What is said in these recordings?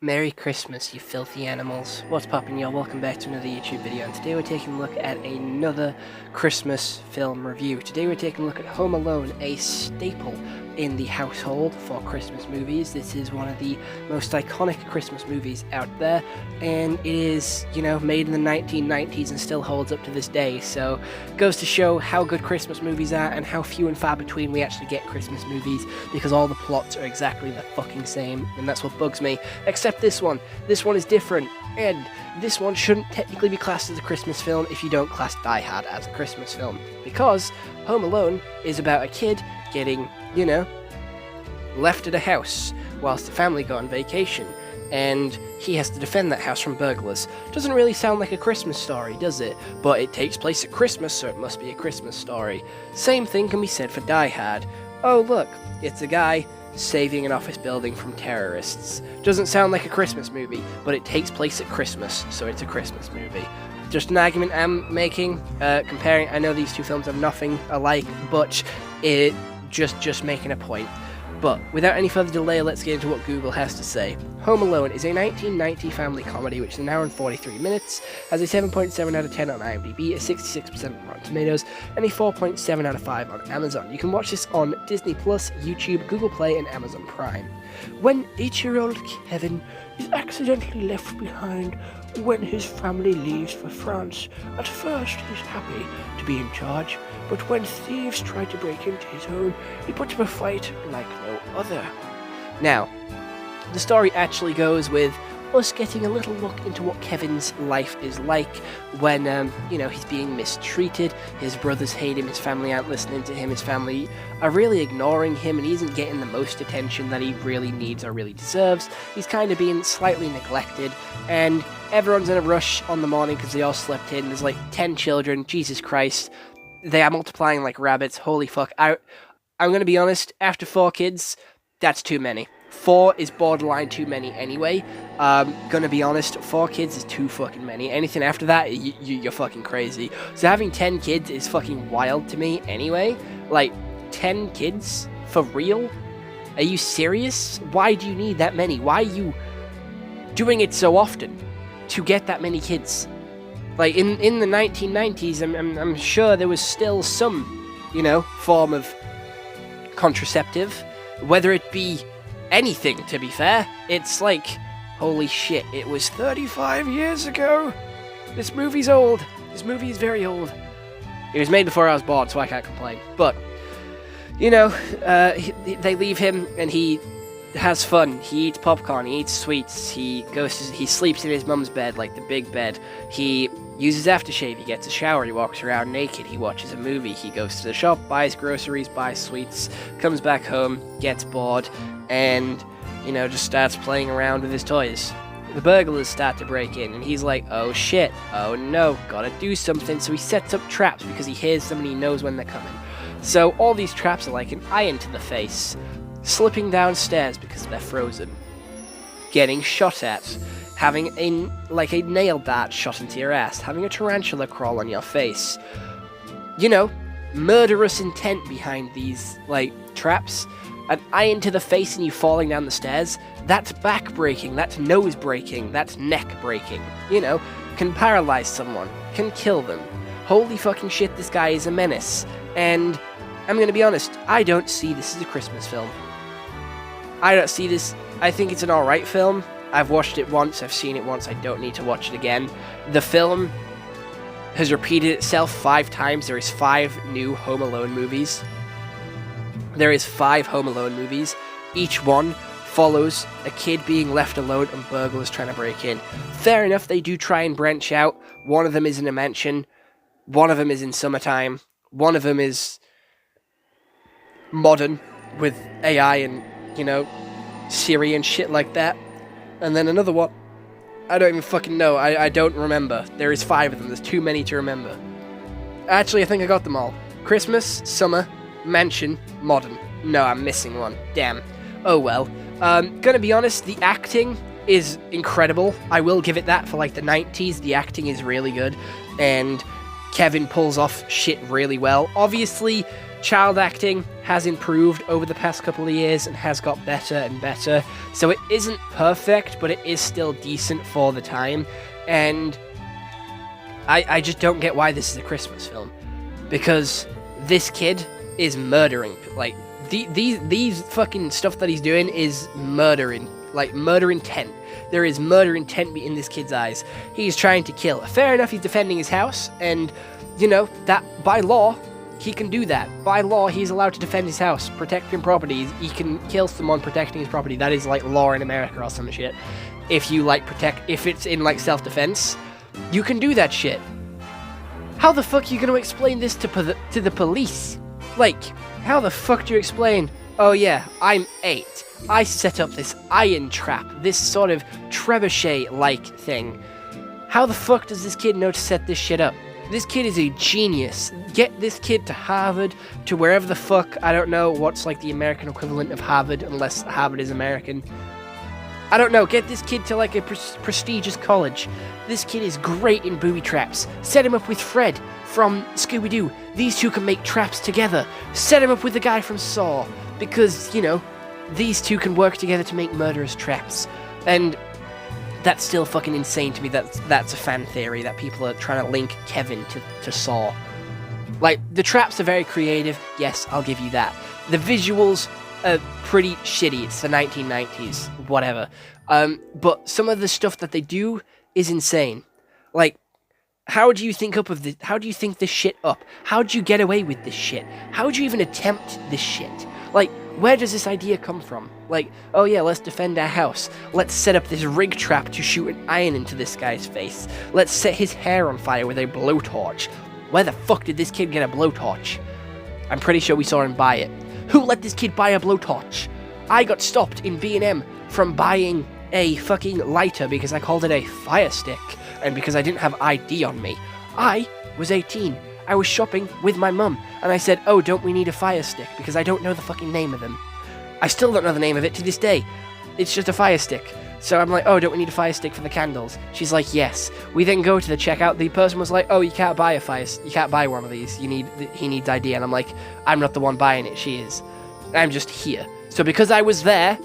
Merry Christmas, you filthy animals. What's poppin', y'all? Welcome back to another YouTube video, and today we're taking a look at another Christmas film review. Today we're taking a look at Home Alone, a staple in the household for Christmas movies. This is one of the most iconic Christmas movies out there, and it is, made in the 1990s and still holds up to this day, so it goes to show how good Christmas movies are and how few and far between we actually get Christmas movies, because all the plots are exactly the fucking same, and that's what bugs me. Except this one. This one is different, and this one shouldn't technically be classed as a Christmas film if you don't class Die Hard as a Christmas film, because Home Alone is about a kid getting, left at a house whilst the family go on vacation, and he has to defend that house from burglars. Doesn't really sound like a Christmas story, does it? But it takes place at Christmas, so it must be a Christmas story. Same thing can be said for Die Hard. Oh look, it's a guy saving an office building from terrorists. Doesn't sound like a Christmas movie, but it takes place at Christmas, so it's a Christmas movie. Just an argument I'm making, comparing. I know these two films are nothing alike, but it just making a point. But without any further delay, let's get into what Google has to say. Home Alone is a 1990 family comedy which is an hour and 43 minutes, has a 7.7 out of 10 on IMDb, a 66% on Rotten Tomatoes, and a 4.7 out of 5 on Amazon. You can watch this on Disney+, YouTube, Google Play, and Amazon Prime. When 8-year-old Kevin is accidentally left behind when his family leaves for France, at first he's happy to be in charge, but when thieves try to break into his home, he puts up a fight like no other. Now, the story actually goes with us getting a little look into what Kevin's life is like when, he's being mistreated, his brothers hate him, his family aren't listening to him, his family are really ignoring him, and he isn't getting the most attention that he really needs or really deserves. He's kind of being slightly neglected, and everyone's in a rush on the morning because they all slept in. There's like 10 children, Jesus Christ. They are multiplying like rabbits, holy fuck. I'm gonna be honest, after 4 kids, that's too many. 4 is borderline too many anyway. Gonna be honest, 4 kids is too fucking many. Anything after that, you're fucking crazy. So having 10 kids is fucking wild to me anyway. Like, 10 kids? For real? Are you serious? Why do you need that many? Why are you doing it so often to get that many kids? Like, in the 1990s, I'm sure there was still some, form of contraceptive. Whether it be anything, to be fair. It's like, holy shit, it was 35 years ago. This movie's old. This movie is very old. It was made before I was born, so I can't complain. But, they leave him, and he has fun. He eats popcorn, he eats sweets, he sleeps in his mum's bed, like the big bed. He uses aftershave, he gets a shower, he walks around naked, he watches a movie, he goes to the shop, buys groceries, buys sweets, comes back home, gets bored, and, just starts playing around with his toys. The burglars start to break in, and he's like, oh shit, oh no, gotta do something. So he sets up traps because he hears them and he knows when they're coming. So all these traps are like an iron to the face, slipping downstairs because they're frozen, getting shot at, having a nail dart shot into your ass, having a tarantula crawl on your face. Murderous intent behind these, traps. An iron to the face and you falling down the stairs, that's back breaking, that's nose breaking, that's neck breaking. Can paralyze someone, can kill them. Holy fucking shit, this guy is a menace. And I'm gonna be honest, I don't see this as a Christmas film. I don't see this. I think it's an alright film. I've watched it once, I've seen it once, I don't need to watch it again. The film has repeated itself 5 times. There is 5 new Home Alone movies. There is 5 Home Alone movies. Each one follows a kid being left alone and burglars trying to break in. Fair enough, they do try and branch out. One of them is in a mansion. One of them is in summertime. One of them is modern with AI and, Siri and shit like that. And then another one, I don't even fucking know. I don't remember. There is 5 of them. There's too many to remember. Actually, I think I got them all. Christmas, summer, mansion, modern. No, I'm missing one. Damn. Oh well. Gonna be honest, the acting is incredible. I will give it that. For the 90s, the acting is really good. And Kevin pulls off shit really well. Obviously, child acting has improved over the past couple of years and has got better and better. So it isn't perfect, but it is still decent for the time. And I just don't get why this is a Christmas film. Because this kid is murdering. Like, these fucking stuff that he's doing is murdering. Like, murder intent. There is murder intent in this kid's eyes. He's trying to kill. Fair enough, he's defending his house. And, you know, that by law, he can do that. By law, he's allowed to defend his house, protecting property. He can kill someone protecting his property. That is, like, law in America or some shit. If you, like, if it's in, like, self-defense, you can do that shit. How the fuck are you going to explain this to the police? Like, how the fuck do you explain, oh yeah, I'm 8. I set up this iron trap, this sort of trebuchet-like thing. How the fuck does this kid know to set this shit up? This kid is a genius. Get this kid to Harvard, to wherever the fuck, I don't know what's like the American equivalent of Harvard, unless Harvard is American. I don't know, get this kid to like a prestigious college. This kid is great in booby traps. Set him up with Fred from Scooby-Doo. These two can make traps together. Set him up with the guy from Saw. Because, you know, these two can work together to make murderous traps. And that's still fucking insane to me. That's a fan theory, that people are trying to link Kevin to Saw. Like, the traps are very creative. Yes, I'll give you that. The visuals are pretty shitty. It's the 1990s. Whatever. But some of the stuff that they do is insane. Like, how do you think up of this? How do you think this shit up? How do you get away with this shit? How do you even attempt this shit? Like, where does this idea come from? Like, oh yeah, let's defend our house. Let's set up this rig trap to shoot an iron into this guy's face. Let's set his hair on fire with a blowtorch. Where the fuck did this kid get a blowtorch? I'm pretty sure we saw him buy it. Who let this kid buy a blowtorch? I got stopped in B&M from buying a fucking lighter because I called it a fire stick and because I didn't have ID on me. I was 18. I was shopping with my mum and I said, oh, don't we need a fire stick? Because I don't know the fucking name of them. I still don't know the name of it to this day. It's just a fire stick. So I'm like, oh, don't we need a fire stick for the candles? She's like, yes. We then go to the checkout. The person was like, oh, you can't buy you can't buy one of these. He needs ID. And I'm like, I'm not the one buying it. She is. I'm just here. So because I was there,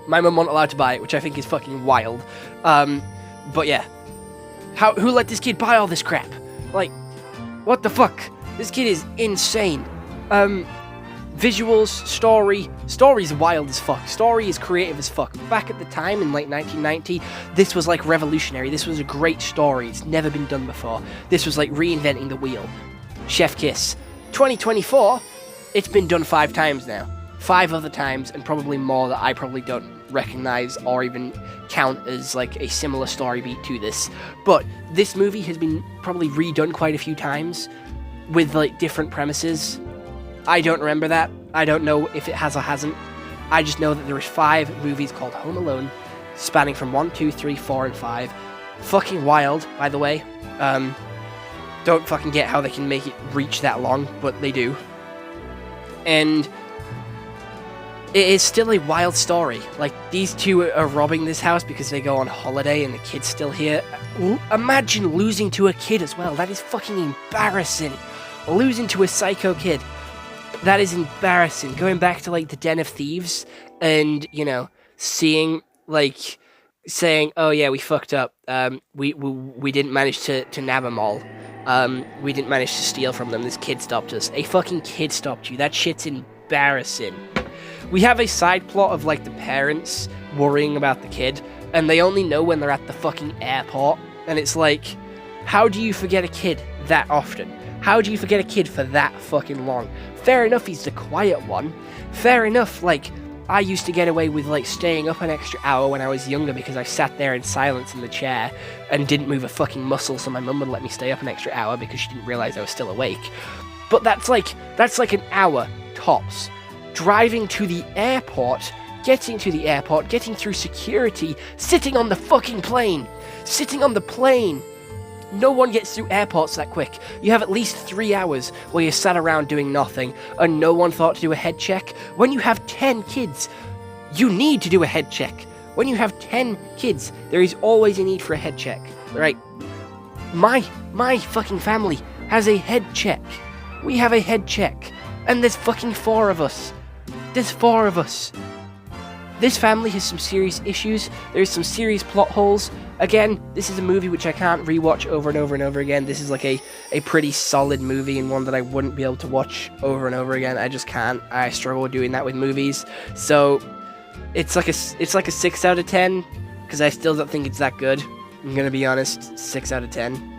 my mum wasn't allowed to buy it, which I think is fucking wild. But yeah. Who let this kid buy all this crap? Like, what the fuck? This kid is insane. Visuals, story's wild as fuck. Story is creative as fuck. Back at the time, in like 1990, this was like revolutionary. This was a great story. It's never been done before. This was like reinventing the wheel. Chef Kiss. 2024, it's been done 5 times now. 5 other times, and probably more that I probably don't recognize or even count as like a similar story beat to this. But this movie has been probably redone quite a few times with like different premises. I don't remember that. I don't know if it has or hasn't. I just know that there is 5 movies called Home Alone, spanning from 1, 2, 3, 4, and 5. Fucking wild, by the way. Don't fucking get how they can make it reach that long, but they do. And it is still a wild story. Like, these two are robbing this house because they go on holiday and the kid's still here. Imagine losing to a kid as well. That is fucking embarrassing. Losing to a psycho kid. That is embarrassing. Going back to, like, the Den of Thieves and, you know, seeing, like, saying, oh, yeah, we fucked up. We didn't manage to nab them all. We didn't manage to steal from them. This kid stopped us. A fucking kid stopped you. That shit's embarrassing. We have a side plot of, like, the parents worrying about the kid, and they only know when they're at the fucking airport. And it's like, how do you forget a kid that often? How do you forget a kid for that fucking long? Fair enough, he's the quiet one. Fair enough, like, I used to get away with, like, staying up an extra hour when I was younger because I sat there in silence in the chair and didn't move a fucking muscle, so my mum would let me stay up an extra hour because she didn't realize I was still awake. But that's like an hour tops. Driving to the airport, getting to the airport, getting through security, sitting on the fucking plane. Sitting on the plane. No one gets through airports that quick. You have at least 3 hours where you sat around doing nothing, and no one thought to do a head check. When you have 10 kids, you need to do a head check. When you have 10 kids, there is always a need for a head check. Right? My fucking family has a head check. We have a head check. And there's fucking 4 of us. There's 4 of us. This family has some serious issues. There's some serious plot holes. Again, this is a movie which I can't rewatch over and over and over again. This is like a pretty solid movie and one that I wouldn't be able to watch over and over again. I just can't. I struggle doing that with movies. So it's like a 6 out of 10 because I still don't think it's that good. I'm gonna be honest, 6 out of 10.